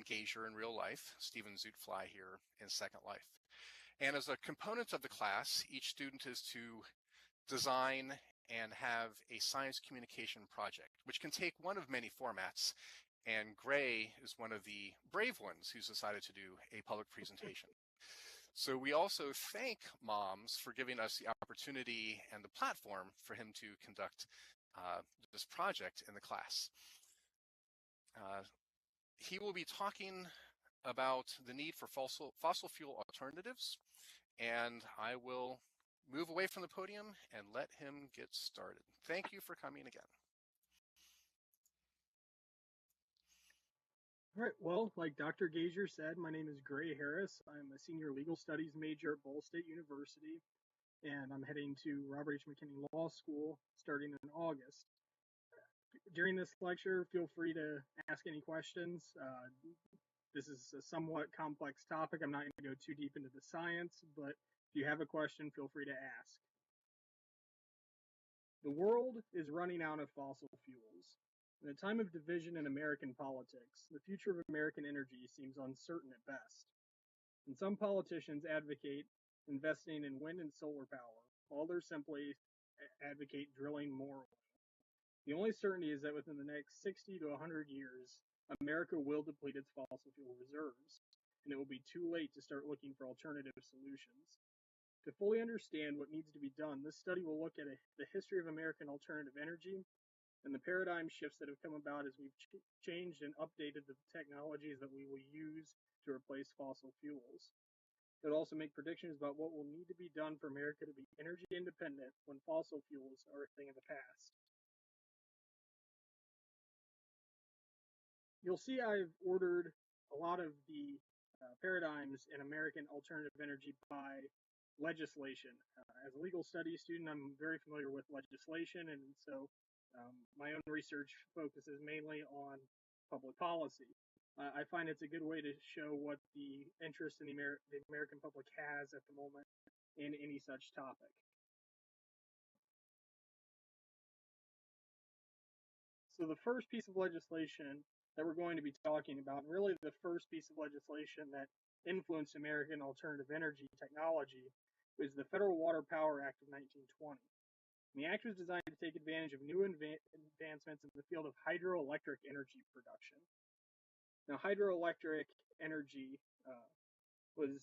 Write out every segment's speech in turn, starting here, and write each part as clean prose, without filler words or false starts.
Gazier in real life, Steven Zootfly here in Second Life. And as a component of the class, each student is to design and have a science communication project, which can take one of many formats. And Gray is one of the brave ones who's decided to do a public presentation. So we also thank Moms for giving us the opportunity and the platform for him to conduct this project in the class. He will be talking about the need for fossil fuel alternatives, and I will move away from the podium and let him get started. Thank you for coming again. All right, well, like Dr. Gazier said, my name is Gray Harris. I'm a senior legal studies major at Ball State University, and I'm heading to Robert H. McKinney Law School starting in August. During this lecture, feel free to ask any questions. This is a somewhat complex topic. I'm not going to go too deep into the science, but if you have a question, feel free to ask. The world is running out of fossil fuels. In a time of division in American politics, the future of American energy seems uncertain at best. And some politicians advocate investing in wind and solar power, while others simply advocate drilling more oil. The only certainty is that within the next 60 to 100 years, America will deplete its fossil fuel reserves, and it will be too late to start looking for alternative solutions. To fully understand what needs to be done, this study will look at the history of American alternative energy and the paradigm shifts that have come about as we've changed and updated the technologies that we will use to replace fossil fuels. It will also make predictions about what will need to be done for America to be energy independent when fossil fuels are a thing of the past. You'll see I've ordered a lot of the paradigms in American alternative energy by legislation. As a legal studies student, I'm very familiar with legislation, and so my own research focuses mainly on public policy. I find it's a good way to show what the interest in the American public has at the moment in any such topic. So the first piece of legislation that we're going to be talking about, and really the first piece of legislation that influenced American alternative energy technology, was the Federal Water Power Act of 1920. And the act was designed to take advantage of new advancements in the field of hydroelectric energy production. Now, hydroelectric energy was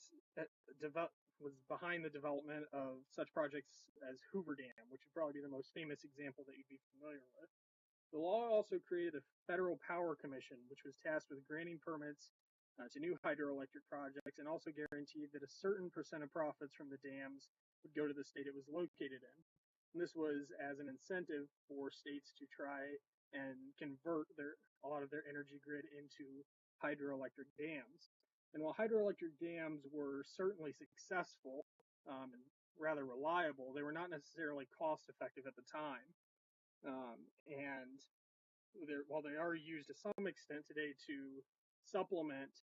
behind the development of such projects as Hoover Dam, which would probably be the most famous example that you'd be familiar with. The law also created a Federal Power Commission, which was tasked with granting permits to new hydroelectric projects and also guaranteed that a certain percent of profits from the dams would go to the state it was located in. And this was as an incentive for states to try and convert a lot of their energy grid into hydroelectric dams. And while hydroelectric dams were certainly successful and rather reliable, they were not necessarily cost effective at the time. And while they are used to some extent today to supplement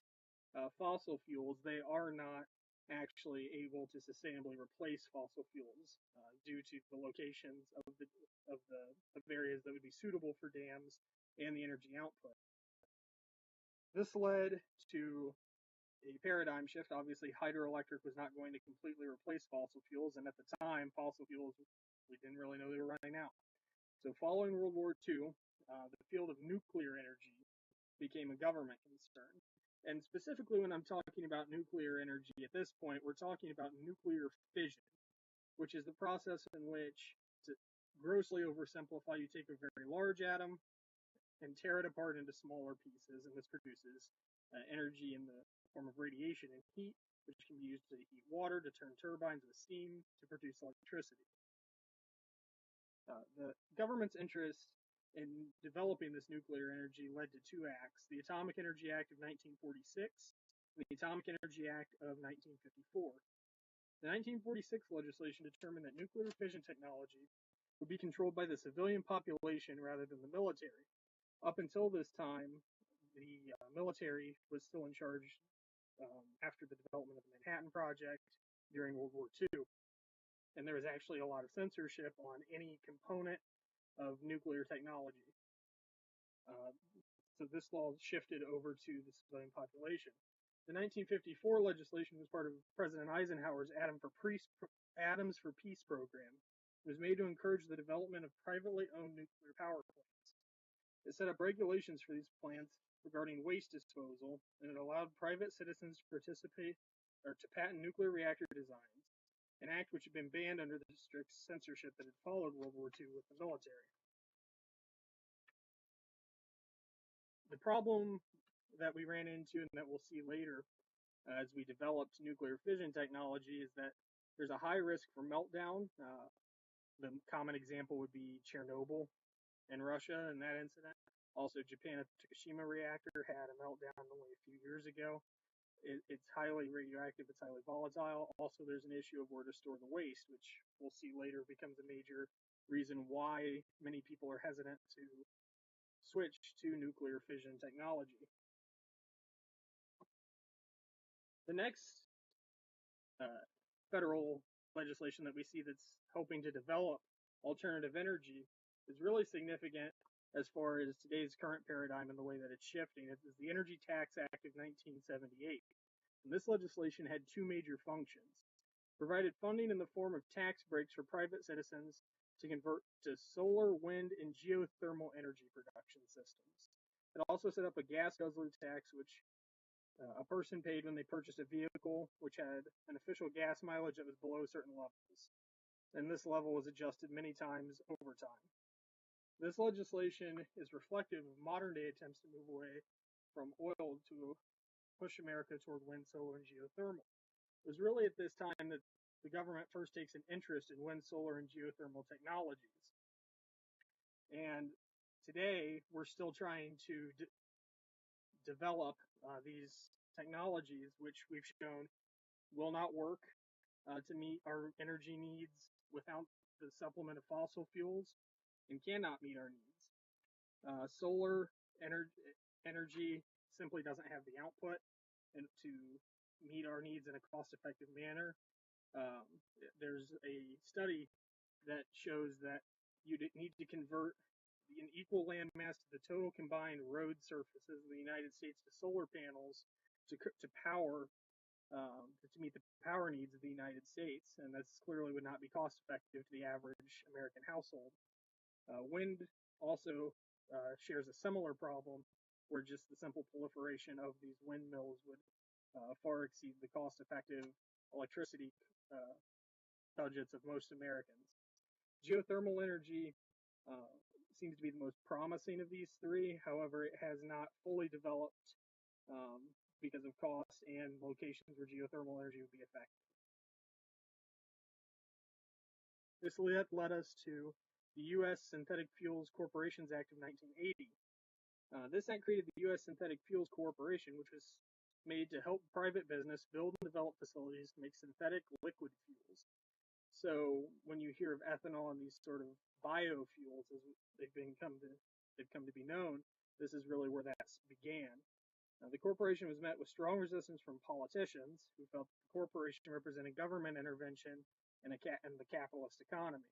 fossil fuels, they are not actually able to sustainably replace fossil fuels due to the locations of the areas that would be suitable for dams and the energy output. This led to a paradigm shift. Obviously, hydroelectric was not going to completely replace fossil fuels, and at the time, fossil fuels, we didn't really know they were running out. So following World War II, the field of nuclear energy became a government concern. And specifically when I'm talking about nuclear energy at this point, we're talking about nuclear fission, which is the process in which, to grossly oversimplify, you take a very large atom and tear it apart into smaller pieces, and this produces energy in the form of radiation and heat, which can be used to heat water, to turn turbines with steam, to produce electricity. The government's interest in developing this nuclear energy led to two acts: the Atomic Energy Act of 1946 and the Atomic Energy Act of 1954. The 1946 legislation determined that nuclear fission technology would be controlled by the civilian population rather than the military. Up until this time, the military was still in charge after the development of the Manhattan Project during World War II. And there was actually a lot of censorship on any component of nuclear technology. so this law shifted over to the civilian population. The 1954 legislation was part of President Eisenhower's Atoms for Peace program. It was made to encourage the development of privately owned nuclear power plants. It set up regulations for these plants regarding waste disposal, and it allowed private citizens to participate or to patent nuclear reactor designs, an act which had been banned under the strict censorship that had followed World War II with the military. The problem that we ran into and that we'll see later as we developed nuclear fission technology is that there's a high risk for meltdown. The common example would be Chernobyl in Russia and that incident. Also, Japan at the Fukushima reactor had a meltdown only a few years ago. It's highly radioactive, it's highly volatile. Also, there's an issue of where to store the waste, which we'll see later becomes a major reason why many people are hesitant to switch to nuclear fission technology. The next federal legislation that we see that's hoping to develop alternative energy is really significant as far as today's current paradigm and the way that it's shifting. It is the Energy Tax Act of 1978. And this legislation had two major functions. Provided funding in the form of tax breaks for private citizens to convert to solar, wind, and geothermal energy production systems. It also set up a gas guzzler tax, which a person paid when they purchased a vehicle which had an official gas mileage that was below certain levels. And this level was adjusted many times over time. This legislation is reflective of modern-day attempts to move away from oil to push America toward wind, solar, and geothermal. It was really at this time that the government first takes an interest in wind, solar, and geothermal technologies. And today, we're still trying to develop these technologies, which we've shown will not work to meet our energy needs without the supplement of fossil fuels and cannot meet our needs. Solar energy simply doesn't have the output to meet our needs in a cost-effective manner. There's a study that shows that you need to convert an equal land mass to the total combined road surfaces of the United States to solar panels to power to meet the power needs of the United States, and that's clearly would not be cost effective to the average American household. Wind also shares a similar problem, where just the simple proliferation of these windmills would far exceed the cost-effective electricity budgets of most Americans. Geothermal energy seems to be the most promising of these three. However, it has not fully developed because of cost and locations where geothermal energy would be effective. This led us to the U.S. Synthetic Fuels Corporations Act of 1980. This act created the U.S. Synthetic Fuels Corporation, which was made to help private business build and develop facilities to make synthetic liquid fuels. So when you hear of ethanol and these sort of biofuels, as they've come to be known, this is really where that began. The corporation was met with strong resistance from politicians who felt that the corporation represented government intervention in the capitalist economy.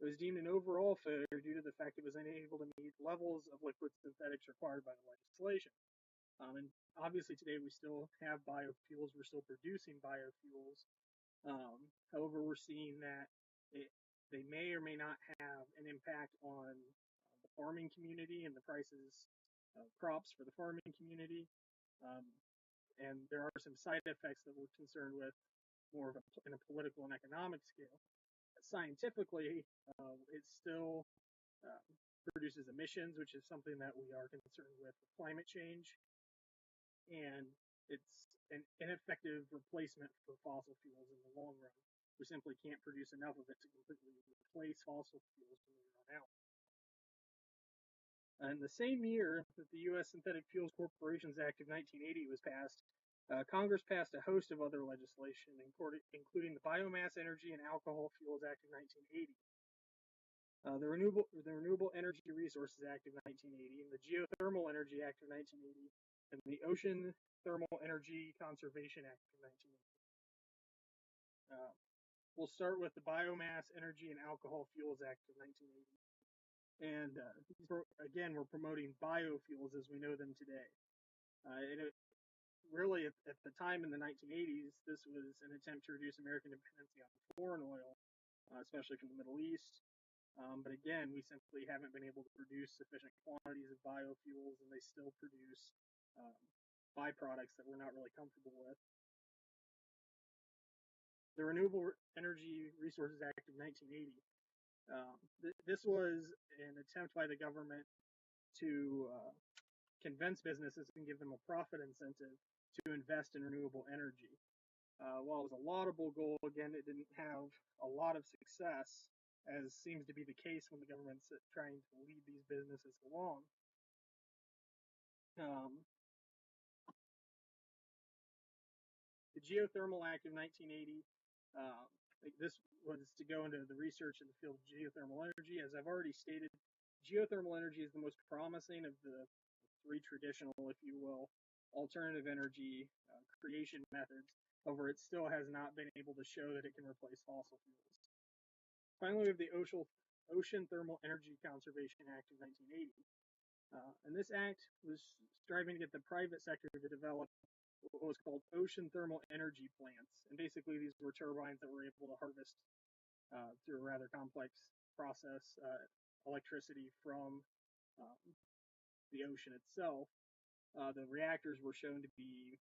It was deemed an overall failure due to the fact it was unable to meet levels of liquid synthetics required by the legislation. And obviously today we still have biofuels, we're still producing biofuels. However, we're seeing that they may or may not have an impact on the farming community and the prices of crops for the farming community. And there are some side effects that we're concerned with more of in a political and economic scale. Scientifically, it still produces emissions, which is something that we are concerned with climate change. And it's an ineffective replacement for fossil fuels in the long run. We simply can't produce enough of it to completely replace fossil fuels when we run out. In the same year that the U.S. Synthetic Fuels Corporations Act of 1980 was passed, Congress passed a host of other legislation, including the Biomass Energy and Alcohol Fuels Act of 1980, the Renewable Energy Resources Act of 1980, and the Geothermal Energy Act of 1980, and the Ocean Thermal Energy Conservation Act of 1980. We'll start with the Biomass Energy and Alcohol Fuels Act of 1980. And again, we're promoting biofuels as we know them today. And it, really, at the time in the 1980s, this was an attempt to reduce American dependency on foreign oil, especially from the Middle East. But again, we simply haven't been able to produce sufficient quantities of biofuels, and they still produce um, byproducts that we're not really comfortable with. The Renewable Energy Resources Act of 1980. This was an attempt by the government to convince businesses and give them a profit incentive to invest in renewable energy. While it was a laudable goal, again, it didn't have a lot of success, as seems to be the case when the government's trying to lead these businesses along. The Geothermal Act of 1980, this was to go into the research in the field of geothermal energy. As I've already stated, geothermal energy is the most promising of the three traditional, if you will, alternative energy creation methods. However, it still has not been able to show that it can replace fossil fuels. Finally, we have the Ocean Thermal Energy Conservation Act of 1980. And this act was striving to get the private sector to develop what was called ocean thermal energy plants. And basically, these were turbines that were able to harvest, through a rather complex process, electricity from the ocean itself. The reactors were shown to be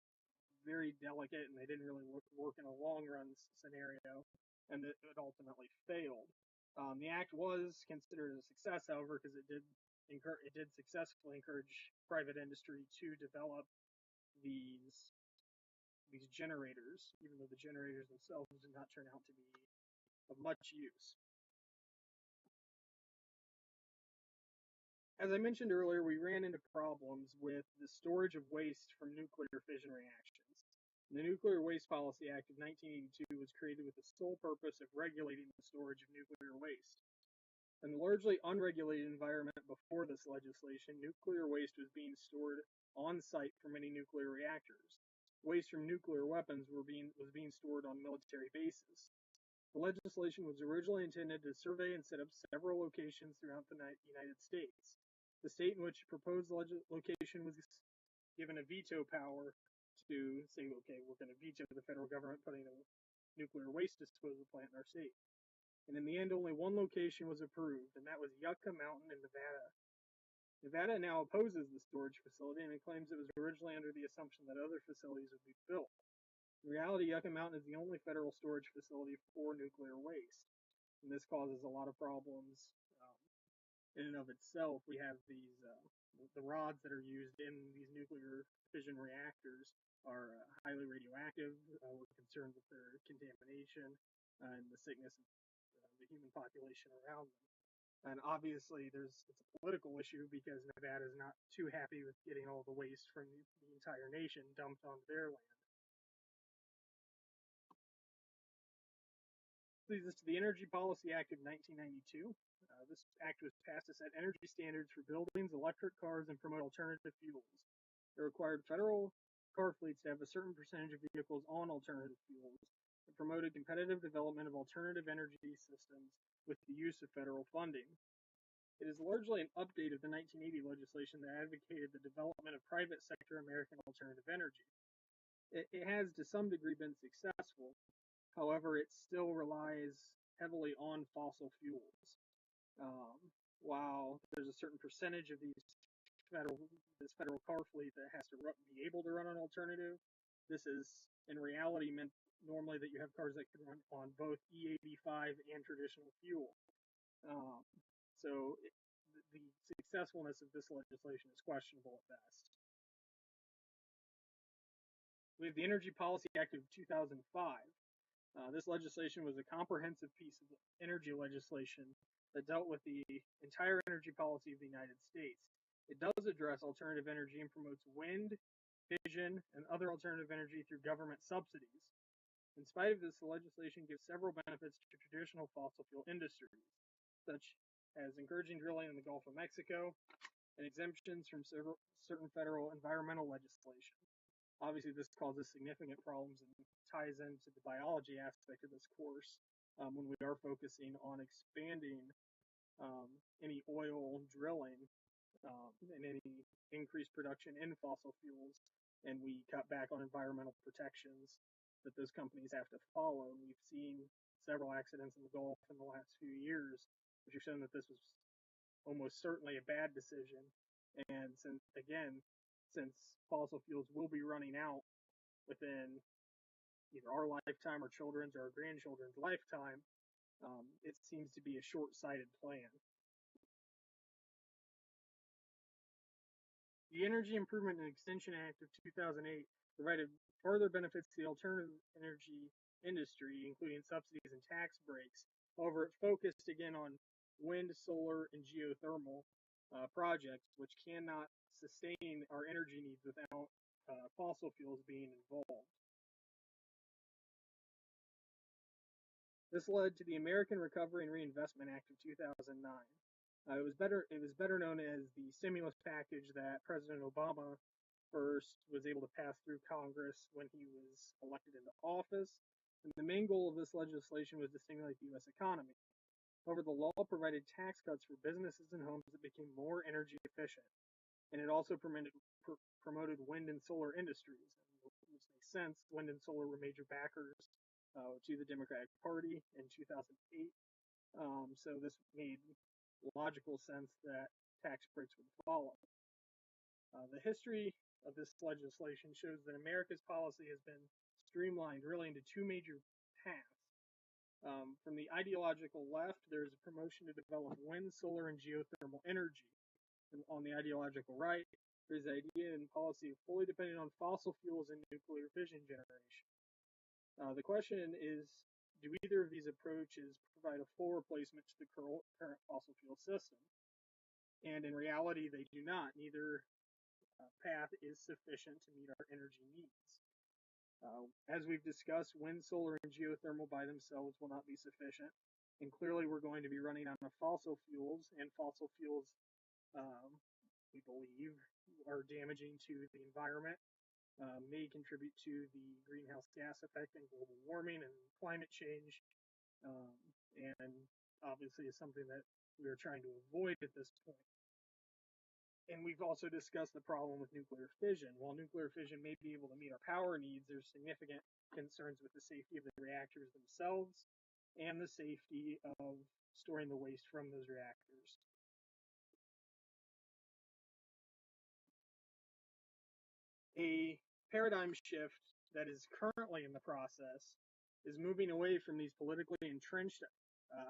very delicate, and they didn't really work in a long run scenario, and it ultimately failed. The act was considered a success, however, because it did successfully encourage private industry to develop these generators, even though the generators themselves did not turn out to be of much use. As I mentioned earlier, we ran into problems with the storage of waste from nuclear fission reactions. The Nuclear Waste Policy Act of 1982 was created with the sole purpose of regulating the storage of nuclear waste. In the largely unregulated environment before this legislation, nuclear waste was being stored on site for many nuclear reactors. Waste from nuclear weapons was being stored on military bases. The legislation was originally intended to survey and set up several locations throughout the United States. The state in which proposed location was given a veto power to say, okay, we're going to veto the federal government putting a nuclear waste disposal plant in our state. And in the end, only one location was approved, and that was Yucca Mountain in Nevada. Nevada now opposes the storage facility, and it claims it was originally under the assumption that other facilities would be built. In reality, Yucca Mountain is the only federal storage facility for nuclear waste, and this causes a lot of problems in and of itself. We have these the rods that are used in these nuclear fission reactors are highly radioactive. We're concerned with their contamination and the sickness of the human population around them. And obviously, it's a political issue because Nevada is not too happy with getting all the waste from the entire nation dumped onto their land. This leads us to the Energy Policy Act of 1992. This act was passed to set energy standards for buildings, electric cars, and promote alternative fuels. It required federal car fleets to have a certain percentage of vehicles on alternative fuels. It promoted competitive development of alternative energy systems with the use of federal funding. It is largely an update of the 1980 legislation that advocated the development of private sector American alternative energy. It has to some degree been successful. However, it still relies heavily on fossil fuels. While there's a certain percentage of this federal car fleet that has to be able to run an alternative, this is in reality meant normally that you have cars that can run on both E85 and traditional fuel. So the successfulness of this legislation is questionable at best. We have the Energy Policy Act of 2005. This legislation was a comprehensive piece of energy legislation that dealt with the entire energy policy of the United States. It does address alternative energy and promotes wind, fission, and other alternative energy through government subsidies. In spite of this, the legislation gives several benefits to traditional fossil fuel industries, such as encouraging drilling in the Gulf of Mexico and exemptions from certain federal environmental legislation. Obviously, this causes significant problems and ties into the biology aspect of this course when we are focusing on expanding any oil drilling and any increased production in fossil fuels, and we cut back on environmental protections that those companies have to follow. And we've seen several accidents in the Gulf in the last few years, which have shown that this was almost certainly a bad decision. And since fossil fuels will be running out within either our lifetime or children's or our grandchildren's lifetime, it seems to be a short-sighted plan. The Energy Improvement and Extension Act of 2008 provided further benefits to the alternative energy industry, including subsidies and tax breaks. However, it focused again on wind, solar, and geothermal projects, which cannot sustain our energy needs without fossil fuels being involved. This led to the American Recovery and Reinvestment Act of 2009. It was better known as the stimulus package that President Obama first was able to pass through Congress when he was elected into office. And the main goal of this legislation was to stimulate the U.S. economy. However, the law provided tax cuts for businesses and homes that became more energy efficient, and it also promoted wind and solar industries, which makes sense. Wind and solar were major backers to the Democratic Party in 2008, so this made logical sense that tax breaks would follow. The history of this legislation shows that America's policy has been streamlined really into two major paths. From the ideological left, there's a promotion to develop wind, solar, and geothermal energy. And on the ideological right, there's the idea and policy of fully depending on fossil fuels and nuclear fission generation. The question is, do either of these approaches provide a full replacement to the current fossil fuel system? And in reality, they do not. Neither path is sufficient to meet our energy needs. As we've discussed, wind, solar, and geothermal by themselves will not be sufficient. And clearly, we're going to be running out of fossil fuels, and fossil fuels, we believe, are damaging to the environment, may contribute to the greenhouse gas effect and global warming and climate change, and obviously is something that we are trying to avoid at this point. And we've also discussed the problem with nuclear fission. While nuclear fission may be able to meet our power needs, there's significant concerns with the safety of the reactors themselves and the safety of storing the waste from those reactors. A paradigm shift that is currently in the process is moving away from these politically entrenched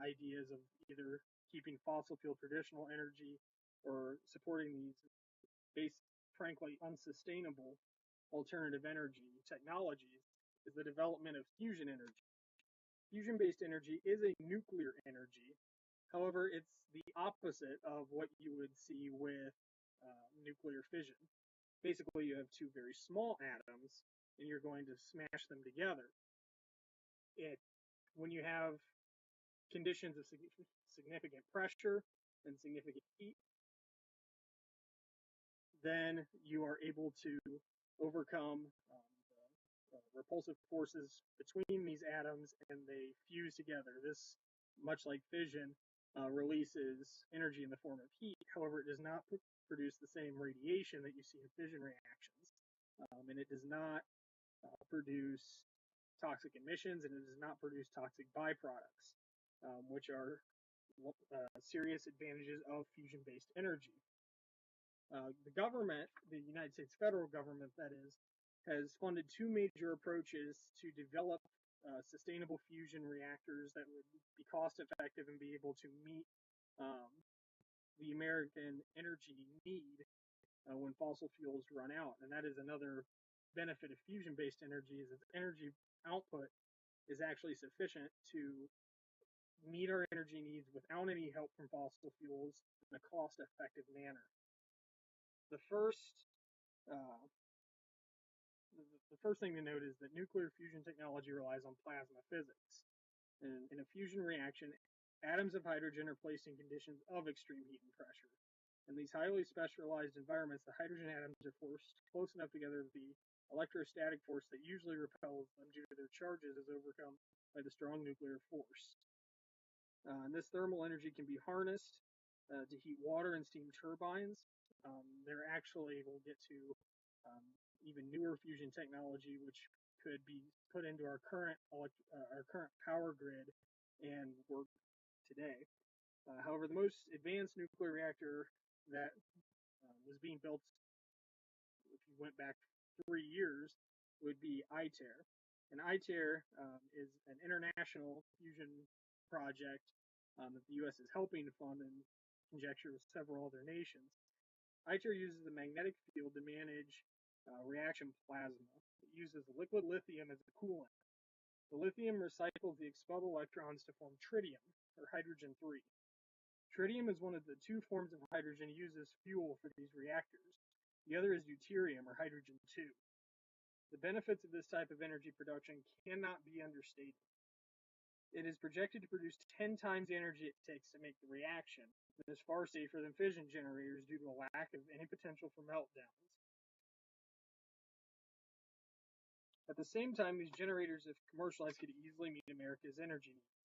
ideas of either keeping fossil fuel traditional energy or supporting these frankly unsustainable alternative energy technologies, is the development of fusion energy. Fusion-based energy is a nuclear energy. However, it's the opposite of what you would see with nuclear fission. Basically, you have two very small atoms, and you're going to smash them together. When you have conditions of significant pressure and significant heat, then you are able to overcome the repulsive forces between these atoms, and they fuse together. This, much like fission, releases energy in the form of heat. However, it does not produce the same radiation that you see in fission reactions, and it does not produce toxic emissions, and it does not produce toxic byproducts, which are serious advantages of fusion-based energy. The government, the United States federal government, that is, has funded two major approaches to develop sustainable fusion reactors that would be cost-effective and be able to meet the American energy need when fossil fuels run out. And that is another benefit of fusion-based energy, is its energy output is actually sufficient to meet our energy needs without any help from fossil fuels in a cost-effective manner. The first thing to note is that nuclear fusion technology relies on plasma physics. In a fusion reaction, atoms of hydrogen are placed in conditions of extreme heat and pressure. In these highly specialized environments, the hydrogen atoms are forced close enough together that the electrostatic force that usually repels them due to their charges is overcome by the strong nuclear force. And this thermal energy can be harnessed to heat water and steam turbines. They're actually, we'll get to even newer fusion technology, which could be put into our current power grid and work today. However, the most advanced nuclear reactor that was being built, if you went back 3 years, would be ITER. And ITER is an international fusion project that the U.S. is helping to fund in conjecture with several other nations. ITER uses the magnetic field to manage reaction plasma. It uses liquid lithium as a coolant. The lithium recycles the expelled electrons to form tritium, or hydrogen-3. Tritium is one of the two forms of hydrogen used as fuel for these reactors. The other is deuterium, or hydrogen-2. The benefits of this type of energy production cannot be understated. It is projected to produce 10 times the energy it takes to make the reaction, and is far safer than fission generators due to a lack of any potential for meltdowns. At the same time, these generators, if commercialized, could easily meet America's energy needs.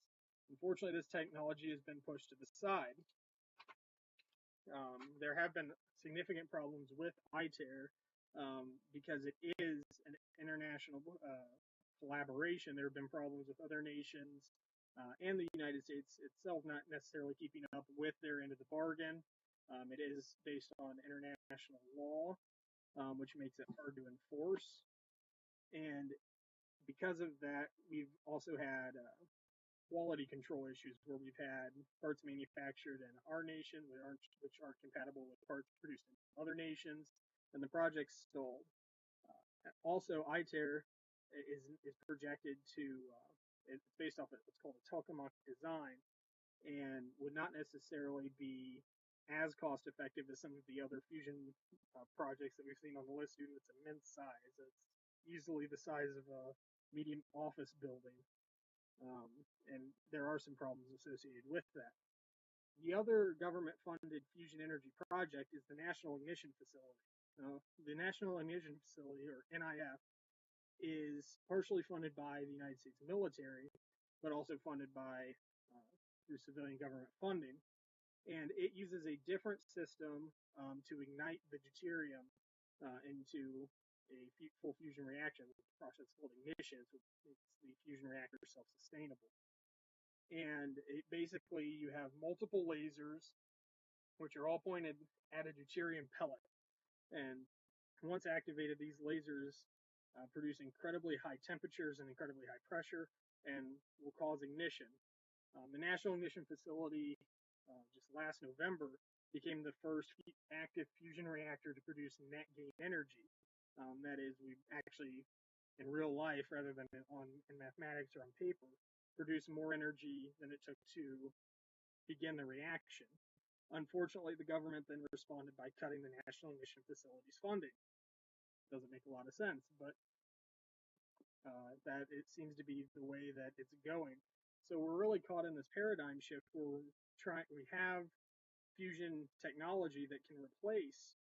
Unfortunately, this technology has been pushed to the side. There have been significant problems with ITER because it is an international collaboration. There have been problems with other nations and the United States itself not necessarily keeping up with their end of the bargain. It is based on international law, which makes it hard to enforce. And because of that, we've also had quality control issues where we've had parts manufactured in our nation which aren't compatible with parts produced in other nations, and the project's stalled. Also, ITER is projected to, it's based off of what's called a tokamak design, and would not necessarily be as cost effective as some of the other fusion projects that we've seen on the list due to its immense size. It's easily the size of a medium office building. And there are some problems associated with that. The other government-funded fusion energy project is the National Ignition Facility. The National Ignition Facility, or NIF, is partially funded by the United States military, but also funded by through civilian government funding. And it uses a different system to ignite the deuterium into a full fusion reaction. The process is called ignition, so it makes the fusion reactor self-sustainable. And it basically, you have multiple lasers, which are all pointed at a deuterium pellet. And once activated, these lasers produce incredibly high temperatures and incredibly high pressure and will cause ignition. The National Ignition Facility, just last November, became the first active fusion reactor to produce net gain energy. That is, we actually, in real life, rather than in mathematics or on paper, produce more energy than it took to begin the reaction. Unfortunately, the government then responded by cutting the National Ignition Facility's funding. Doesn't make a lot of sense, but that it seems to be the way that it's going. So we're really caught in this paradigm shift where we have fusion technology that can replace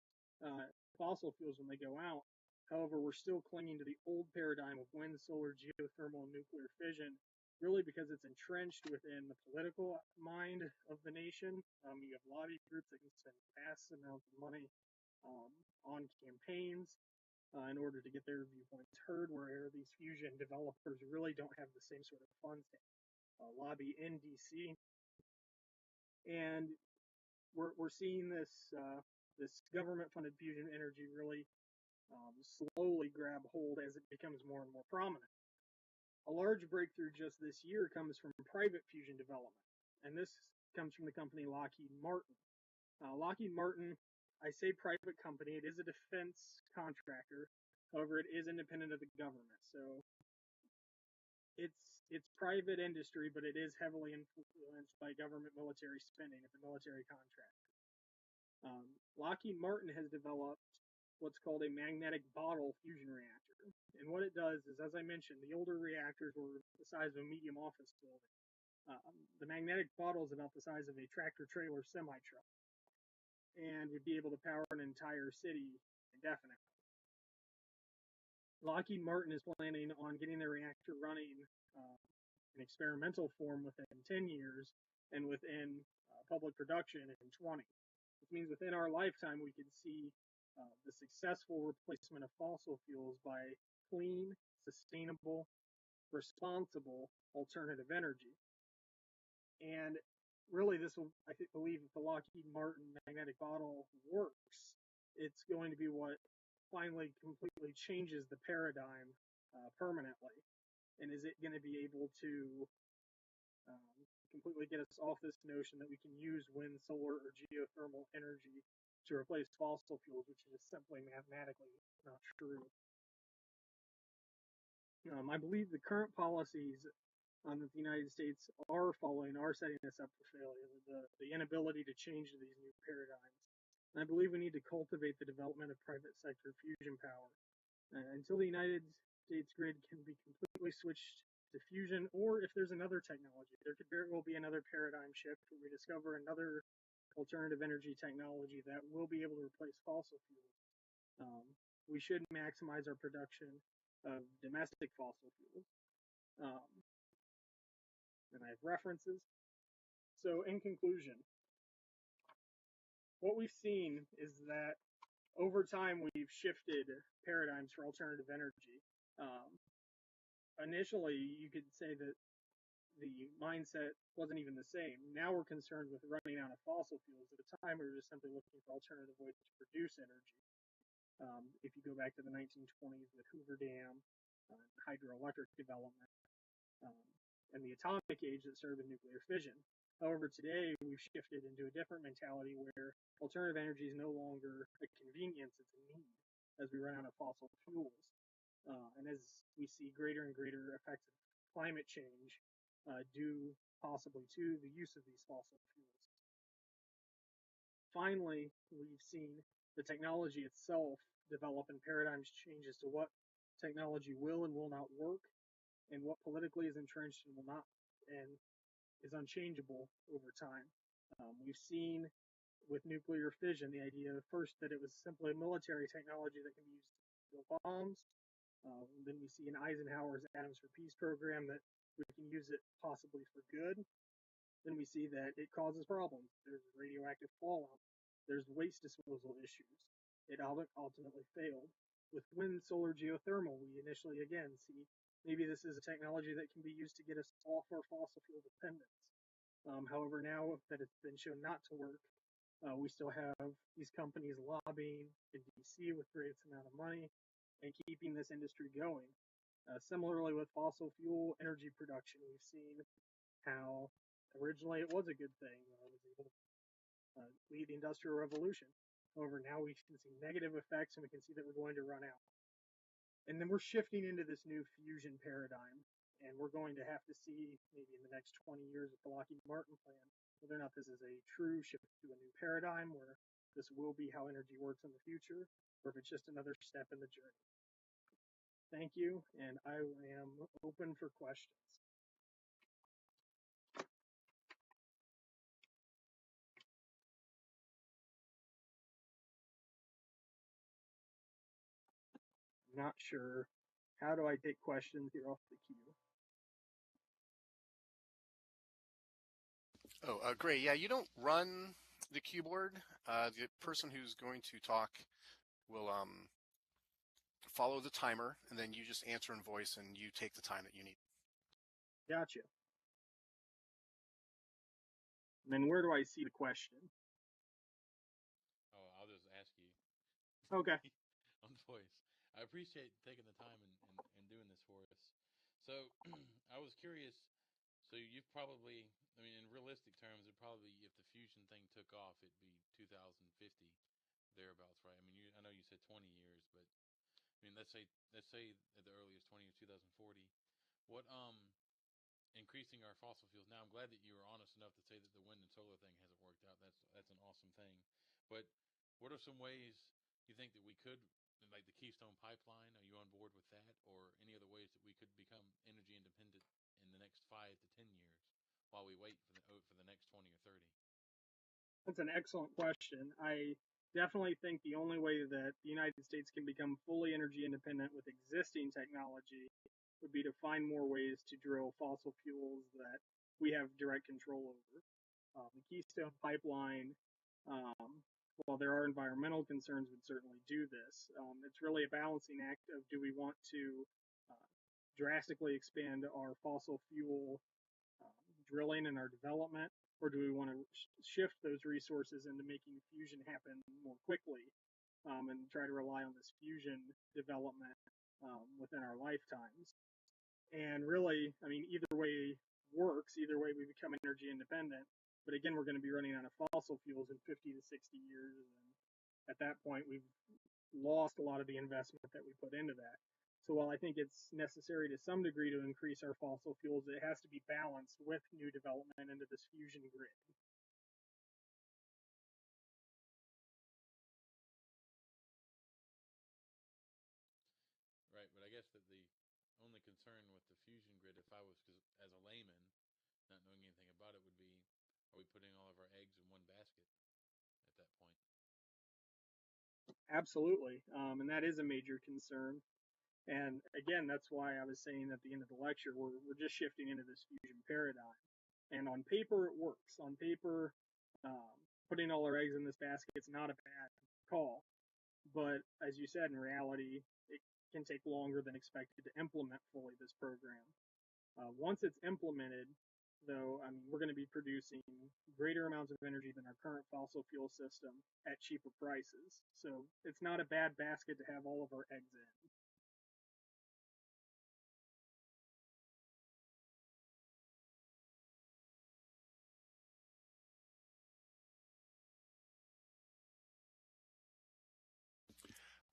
fossil fuels when they go out. However, we're still clinging to the old paradigm of wind, solar, geothermal, and nuclear fission, really because it's entrenched within the political mind of the nation. You have lobby groups that can spend vast amounts of money on campaigns in order to get their viewpoints heard, where these fusion developers really don't have the same sort of funds to lobby in DC. And we're seeing this government-funded fusion energy really slowly grab hold as it becomes more and more prominent. A large breakthrough just this year comes from private fusion development, and this comes from the company Lockheed Martin. Lockheed Martin, I say private company, it is a defense contractor. However, it is independent of the government, so it's private industry, but it is heavily influenced by government military spending. It's a military contractor. Lockheed Martin has developed what's called a magnetic bottle fusion reactor. And what it does is, as I mentioned, the older reactors were the size of a medium office building. The magnetic bottle is about the size of a tractor-trailer semi-truck and would be able to power an entire city indefinitely. Lockheed Martin is planning on getting their reactor running in experimental form within 10 years and within public production in 20, which means within our lifetime we could see the successful replacement of fossil fuels by clean, sustainable, responsible alternative energy. And really, this will, I believe, if the Lockheed Martin magnetic bottle works, it's going to be what finally completely changes the paradigm permanently. And is it going to be able to completely get us off this notion that we can use wind, solar, or geothermal energy to replace fossil fuels, which is simply mathematically not true? I believe the current policies that the United States are following are setting us up for failure, the inability to change to these new paradigms. And I believe we need to cultivate the development of private sector fusion power. Until the United States grid can be completely switched to fusion, or if there's another technology, there could very well be another paradigm shift where we discover another alternative energy technology that will be able to replace fossil fuels. We should maximize our production of domestic fossil fuels. And I have references. So in conclusion, what we've seen is that over time we've shifted paradigms for alternative energy. Initially, you could say that the mindset wasn't even the same. Now we're concerned with running out of fossil fuels. At the time, we were just simply looking for alternative ways to produce energy. If you go back to the 1920s with Hoover Dam, hydroelectric development, and the atomic age that started with nuclear fission. However, today we've shifted into a different mentality where alternative energy is no longer a convenience, it's a need as we run out of fossil fuels. And as we see greater and greater effects of climate change due possibly to the use of these fossil fuels. Finally, we've seen the technology itself develop and paradigms change as to what technology will and will not work, and what politically is entrenched and will not, and is unchangeable over time. We've seen with nuclear fission the idea first that it was simply a military technology that can be used to build bombs. Then we see in Eisenhower's Atoms for Peace program that we can use it possibly for good. Then we see that it causes problems. There's radioactive fallout. There's waste disposal issues. It ultimately failed. With wind, solar, geothermal, we initially again see maybe this is a technology that can be used to get us off our fossil fuel dependence. However, now that it's been shown not to work, we still have these companies lobbying in DC with greatest amount of money and keeping this industry going. Similarly with fossil fuel energy production, we've seen how originally it was a good thing. It was able to lead the Industrial Revolution. However, now we can see negative effects and we can see that we're going to run out. And then we're shifting into this new fusion paradigm, and we're going to have to see maybe in the next 20 years with the Lockheed Martin plan whether or not this is a true shift to a new paradigm where this will be how energy works in the future, or if it's just another step in the journey. Thank you, and I am open for questions. I'm not sure. How do I take questions here off the queue? Oh, great. Yeah, you don't run the keyboard. The person who's going to talk will follow the timer, and then you just answer in voice, and you take the time that you need. Gotcha. And then where do I see the question? Oh, I'll just ask you. Okay. On voice. I appreciate taking the time and doing this for us. So I was curious. So you've probably, I mean, in realistic terms, it probably, if the fusion thing took off, it'd be 2050 thereabouts, right? I mean, I know you said 20 years, but I mean, let's say at the earliest 20 years, 2040. What increasing our fossil fuels? Now, I'm glad that you were honest enough to say that the wind and solar thing hasn't worked out. That's an awesome thing. But what are some ways you think that we could, like the Keystone Pipeline? Are you on board with that, or any other ways that we could become energy independent in the next 5 to 10 years while we wait for the next 20 or 30? That's an excellent question. I definitely think the only way that the United States can become fully energy independent with existing technology would be to find more ways to drill fossil fuels that we have direct control over. The Keystone Pipeline, while there are environmental concerns, would certainly do this. It's really a balancing act of, do we want to drastically expand our fossil fuel drilling and our development, or do we want to shift those resources into making fusion happen more quickly, and try to rely on this fusion development within our lifetimes? And really, I mean, either way works. Either way, we become energy independent. But again, we're going to be running out of fossil fuels in 50 to 60 years. And at that point, we've lost a lot of the investment that we put into that. So while I think it's necessary to some degree to increase our fossil fuels, it has to be balanced with new development into this fusion grid. Right, but I guess that the only concern with the fusion grid, if I was, because as a layman, not knowing anything about it, would be, are we putting all of our eggs in one basket at that point? Absolutely. And that is a major concern. And again, that's why I was saying at the end of the lecture, we're just shifting into this fusion paradigm. And on paper, it works. On paper, putting all our eggs in this basket is not a bad call. But as you said, in reality, it can take longer than expected to implement fully this program. Once it's implemented, though, I mean, we're going to be producing greater amounts of energy than our current fossil fuel system at cheaper prices. So it's not a bad basket to have all of our eggs in.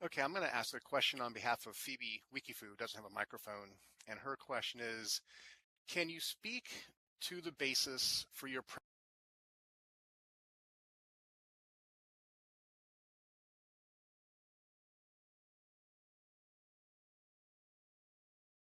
Okay, I'm going to ask a question on behalf of Phoebe Wikifu, who doesn't have a microphone. And her question is, can you speak to the basis for your